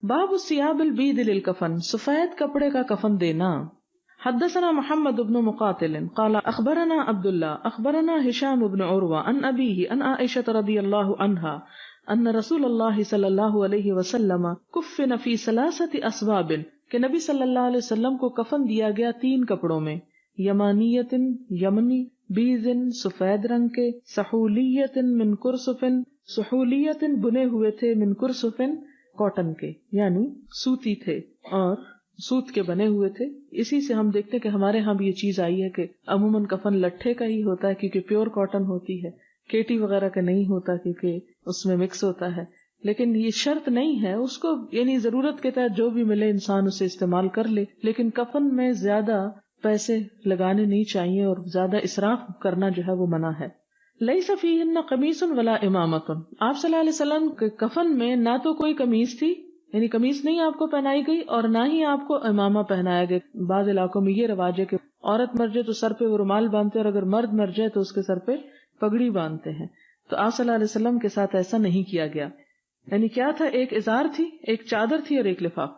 باب الثياب البيض للكفن، سفید کپڑے کا کفن دینا. حدثنا محمد بن مقاتل قال اخبرنا عبد الله اخبرنا هشام بن عروة عن ابيه عن عائشة رضي الله عنها ان رسول الله صلی اللہ علیہ وسلم کفن فی ثلاثة اسباب، کہ نبی صلی اللہ علیہ وسلم کو کفن دیا گیا 3 کپڑوں میں، یمانیت یمنی، بیض سفید رنگ کے، سحولیت من کرسف، سحولیت بنے ہوئے تھے، من کرسف کاٹن کے یعنی سوتی تھے اور سوت کے بنے ہوئے تھے. اسی سے ہم دیکھتے کہ ہمارے ہاں بھی یہ چیز آئی ہے کہ عموماً کفن لٹھے کا ہی ہوتا ہے کیونکہ پیور کاٹن ہوتی ہے، کیٹی وغیرہ کا نہیں ہوتا کیونکہ اس میں مکس ہوتا ہے. لیکن یہ شرط نہیں ہے، اس کو یعنی ضرورت کے تحت جو بھی ملے انسان اسے استعمال کر لے، لیکن کفن میں زیادہ پیسے لگانے نہیں چاہیے اور زیادہ اسراف کرنا جو ہے وہ منع ہے. لیس فیہن قمیص ولا امامۃ، آپ صلی اللہ علیہ وسلم کے کفن میں نہ تو کوئی قمیص تھی، یعنی قمیص نہیں آپ کو پہنائی گئی، اور نہ ہی آپ کو امامہ پہنایا گیا. بعض علاقوں میں یہ رواج ہے کہ عورت مر جائے تو سر پہ وہ رومال باندھتے ہیں اور اگر مرد مر جائے تو اس کے سر پہ پگڑی باندھتے ہیں. تو آپ صلی اللہ علیہ وسلم کے ساتھ ایسا نہیں کیا گیا. یعنی کیا تھا، ایک ازار تھی، ایک چادر تھی اور ایک لفاف.